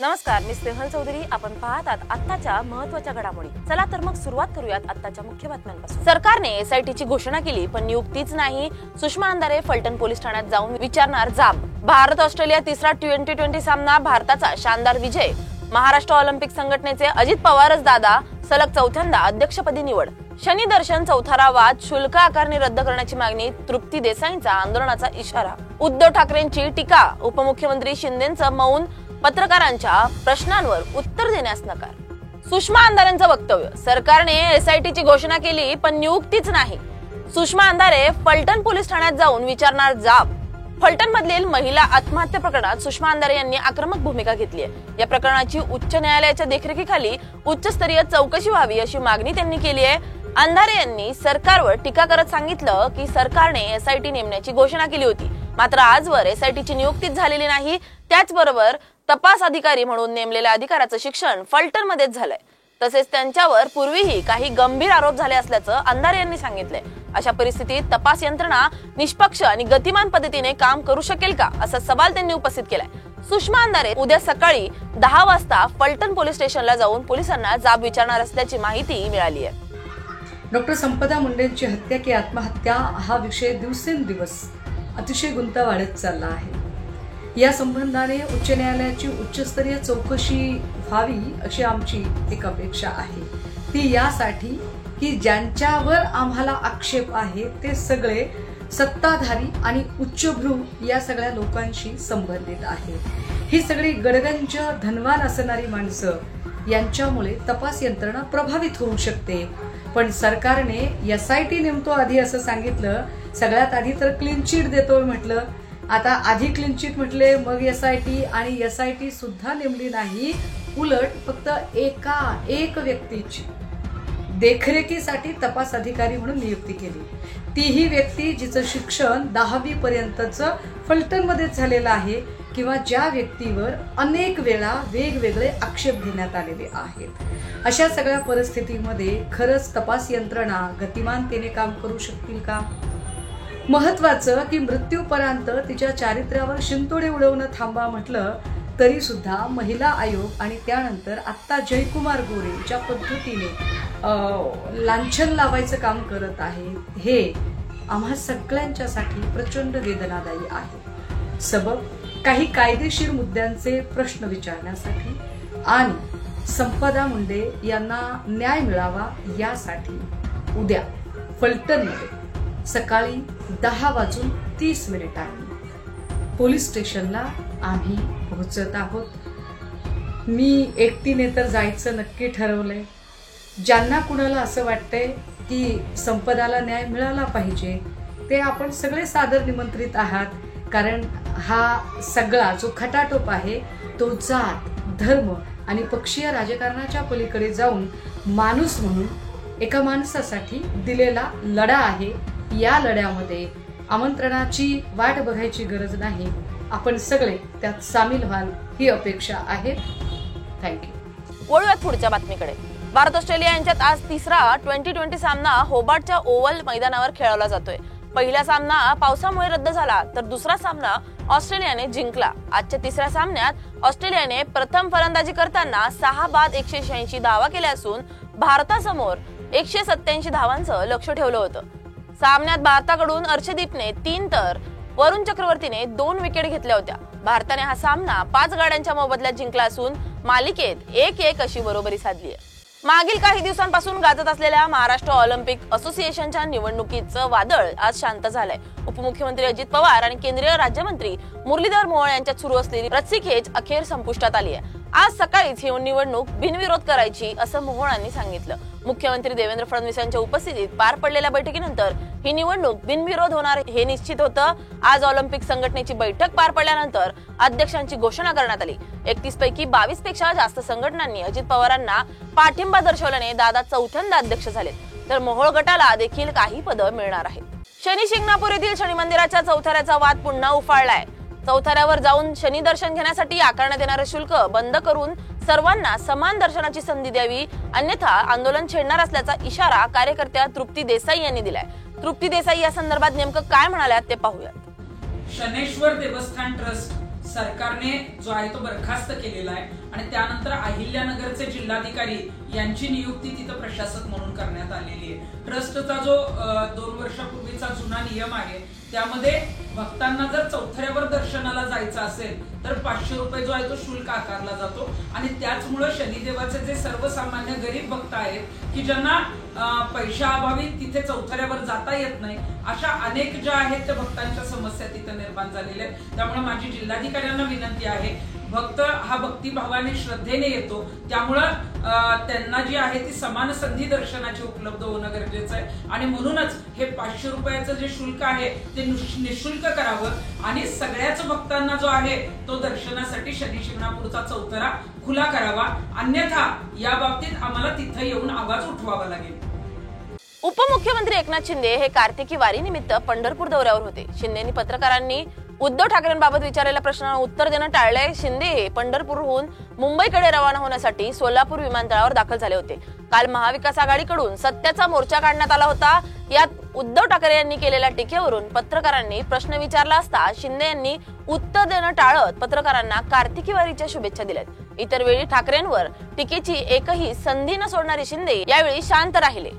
नमस्कार, मी स्नेहल चौधरी. आपण पाहतात आत्ताच्या महत्त्वाच्या घडामोडी. चला तर मग सुरुवात करूयात आत्ताच्या मुख्य बातम्यांपासून. सरकारने एसआयटीची घोषणा केली, पण नियुक्तीच नाही. सुषमा अंधारे फलटण पोलीस ठाण्यात जाऊन विचारणार जाब. भारत ऑस्ट्रेलिया तिसरा T20 सामना, भारताचा शानदार विजय. महाराष्ट्र ऑलिम्पिक संघटनेचे अजित पवारच दादा, सलग चौथ्यांदा अध्यक्षपदी निवड. शनी दर्शन चौथारा वाद, शुल्क आकारणी रद्द करण्याची मागणी. तृप्ती देसाईंचा आंदोलनाचा इशारा. उद्धव ठाकरेंची टीका, उपमुख्यमंत्री शिंदेंचं मौन. पत्रकारांच्या प्रश्नांवर उत्तर देण्यास नकार. सुषमा अंधारेंचं वक्तव्य, सरकारने एसआयटीची घोषणा केली, पण नियुक्तीच नाही. सुषमा अंधारे फलटण पोलीस ठाण्यात जाऊन विचारणार जाब. फलटण मधील महिला आत्महत्या प्रकरणात सुषमा अंधारे यांनी आक्रमक भूमिका घेतली आहे. या प्रकरणाची उच्च न्यायालयाच्या देखरेखीखाली उच्चस्तरीय चौकशी व्हावी अशी मागणी त्यांनी केली आहे. अंधारे यांनी सरकारवर टीका करत सांगितलं की सरकारने एसआयटी नेमण्याची घोषणा केली होती, मात्र आजवर एसआयटीची नियुक्तीच झालेली नाही. त्याचबरोबर तपास अधिकारी म्हणून नेमलेल्या अधिकाऱ्याचं शिक्षण फलटण मध्येच झालंय. तसेच त्यांच्यावर पूर्वीही काही गंभीर आरोप झाले असल्याचं अंधारे यांनी सांगितलंय. अशा परिस्थितीत तपास यंत्रणा निष्पक्ष आणि गतिमान पद्धतीने काम करू शकेल का, असा सवाल त्यांनी उपस्थित केलाय. सुषमा अंधारे उद्या सकाळी 10 वाजता फलटण पोलीस स्टेशनला जाऊन पोलिसांना जाब विचारणार असल्याची माहिती मिळाली आहे. डॉक्टर संपदा मुंडेंची हत्या की आत्महत्या हा विषय दिवसेंदिवस अतिशय गुंतावाढत चालला आहे. या संबंधाने उच्च न्यायालयाची उच्चस्तरीय चौकशी व्हावी अशी आमची एक अपेक्षा आहे. ती यासाठी की ज्यांच्यावर आम्हाला आक्षेप आहे ते सगळे सत्ताधारी आणि उच्चभ्रू या सगळ्या लोकांशी संबंधित आहे. ही सगळी गडगंज धनवान असणारी माणसं, यांच्यामुळे तपास यंत्रणा प्रभावित होऊ शकते. पण सरकारने एसआयटी नेमतो आधी असं सांगितलं. सगळ्यात आधी तर क्लीन चिट देतो म्हटलं. आता आधी क्लीन चिट म्हटले, मग एसआयटी, आणि एसआयटी सुद्धा नेमली नाही. उलट फक्त एक व्यक्तीची देखरेखीसाठी तपास अधिकारी म्हणून नियुक्ती केली. तीही व्यक्ती जिचं शिक्षण 10वी पर्यंतचं फलटणमध्येच झालेलं आहे, किंवा ज्या व्यक्तीवर अनेक वेळा वेगवेगळे आक्षेप घेण्यात आलेले आहेत. अशा सगळ्या परिस्थितीमध्ये खरंच तपास यंत्रणा गतिमानतेने काम करू शकतील का? महत्वाचं की मृत्यूपर्यंत तिच्या चारित्र्यावर शिंतोडे उडवणं थांबा म्हटलं तरी सुद्धा महिला आयोग आणि त्यानंतर आत्ता जयकुमार गोरे ज्या पद्धतीने लांछन लावायचं काम करत आहे, हे आम्हा सगळ्यांच्यासाठी प्रचंड वेदनादायी आहे. सबब काही कायदेशीर मुद्द्यांचे प्रश्न विचारण्यासाठी आणि संपदा मुंडे यांना न्याय मिळावा यासाठी उद्या फलटणमध्ये सकाळी 10:30 पोलीस स्टेशनला आम्ही पोहोचत आहोत. मी एकटीने तर जायचं नक्की ठरवलंय. ज्यांना कुणाला असं वाटतंय की संपदाला न्याय मिळाला पाहिजे, ते आपण सगळे सादर निमंत्रित आहात. कारण हा सगळा जो खटाटोप आहे तो जात, धर्म आणि पक्षीय राजकारणाच्या पलीकडे जाऊन माणूस म्हणून एका माणसासाठी दिलेला लढा आहे. या लढ्यामध्ये आमंत्रणाची वाट बघायची गरज नाही. आपण सगळे त्यात सामील व्हाल ही अपेक्षा आहे. थँक्यू. वळूयात पुढच्या बातमीकडे. भारत ऑस्ट्रेलिया यांच्यात आज तिसरा T20 सामना होबार्टच्या ओव्हल मैदानावर खेळवला जातोय. पहिला सामना पावसामुळे रद्द झाला, तर दुसरा सामना ऑस्ट्रेलियाने जिंकला. आजच्या तिसऱ्या सामन्यात ऑस्ट्रेलियाने प्रथम फलंदाजी करताना 6 बाद 186 धावा केल्या असून भारतासमोर 187 धावांचं लक्ष ठेवलं होतं. सामन्यात भारताकडून अर्शदीपने 3 तर वरुण चक्रवर्तीने 2 विकेट घेतल्या होत्या. भारताने हा सामना 5 गाड्यांच्या मोबदल्यात जिंकला असून मालिकेत 1-1 अशी बरोबरी साधली आहे. मागील काही दिवसांपासून गाजत असलेल्या महाराष्ट्र ऑलिम्पिक असोसिएशनच्या निवडणुकीचं वादळ आज शांत झालंय. उपमुख्यमंत्री अजित पवार आणि केंद्रीय राज्यमंत्री मुरलीधर मोहोळ यांच्यात सुरू असलेली रस्सीखेच अखेर संपुष्टात आली आहे. आज सकाळीच ही निवडणूक बिनविरोध करायची असं मोहोळांनी सांगितलं. मुख्यमंत्री देवेंद्र फडणवीस यांच्या उपस्थितीत पार पडलेल्या बैठकीनंतर ही निवडणूक बिनविरोध होणार हे निश्चित होतं. आज ऑलिम्पिक संघटनेची बैठक पार पडल्यानंतर अध्यक्षांची घोषणा करण्यात आली. 31 पैकी 22 पेक्षा जास्त संघटनांनी अजित पवारांना पाठिंबा दर्शवल्याने दादा चौथ्यांदा अध्यक्ष झाले, तर मोहोळ गटाला देखील काही पदं मिळणार आहेत. शनी शिंगणापूर येथील शनी मंदिराच्या चौथऱ्याचा वाद पुन्हा उफाळलाय. चौथऱ्यावर जाऊन शनी दर्शन घेण्यासाठी आकारण्यात येणारे शुल्क बंद करून सर्वांना समान दर्शनाची संधी द्यावी, अन्यथा आंदोलन छेडणार असल्याचा इशारा कार्यकर्त्या तृप्ती देसाई यांनी दिलाय. तृप्ती देसाई या संदर्भात नेमकं काय म्हणाल्यात ते पाहूयात. शनेश्वर देवस्थान ट्रस्ट सरकारने जो आहे तो बरखास्त केलेला आहे आणि त्यानंतर अहिल्यानगरचे जिल्हाधिकारी यांची नियुक्ती तिथं प्रशासक म्हणून करण्यात आलेली आहे. ट्रस्टचा जो 2 वर्षापूर्वीचा जुना नियम आहे त्यामध्ये भक्तांना जर चौथऱ्यावर दर्शनाला जायचं असेल तर 500 रुपये जो आहे तो शुल्क आकारला जातो आणि त्याचमुळे शनिदेवाचे जे सर्वसामान्य गरीब भक्त आहेत की ज्यांना पैशाअभावी तिथे चौथऱ्यावर जाता येत नाही, अशा अनेक ज्या आहेत त्या भक्तांच्या समस्या तिथे निर्माण झालेल्या आहेत. त्यामुळे माझी जिल्हाधिकाऱ्यांना विनंती आहे, भक्त हा भक्तिभावाने श्रद्धेने येतो, त्यामुळं त्यांना जी आहे ती समान संधी दर्शनाची उपलब्ध होणं गरजेचं आहे आणि म्हणूनच हे 500 रुपयाचं जे शुल्क आहे ते निशुल्क करावं आणि सगळ्याच भक्तांना जो आहे तो दर्शनासाठी शनी शिंगणापूरचा चौथरा खुला करावा, अन्यथा या बाबतीत आम्हाला तिथं येऊन आवाज उठवावा लागेल. उपमुख्यमंत्री एकनाथ शिंदे हे कार्तिकी वारी निमित्त पंढरपूर दौऱ्यावर होते. शिंदेनी पत्रकारांनी उद्धव ठाकरेंबाबत विचारलेल्या प्रश्नांना उत्तर देणं टाळलंय. शिंदे हे पंढरपूरहून मुंबईकडे रवाना होण्यासाठी सोलापूर विमानतळावर दाखल झाले होते. काल महाविकास आघाडीकडून सत्याचा मोर्चा काढण्यात आला होता. यात उद्धव ठाकरे यांनी केलेल्या टीकेवरून पत्रकारांनी प्रश्न विचारला असता शिंदे यांनी उत्तर देणं टाळत पत्रकारांना कार्तिकी वारीच्या शुभेच्छा दिल्यात. इतर वेळी ठाकरेंवर टीकेची एकही संधी न सोडणारे शिंदे यावेळी शांत राहिले.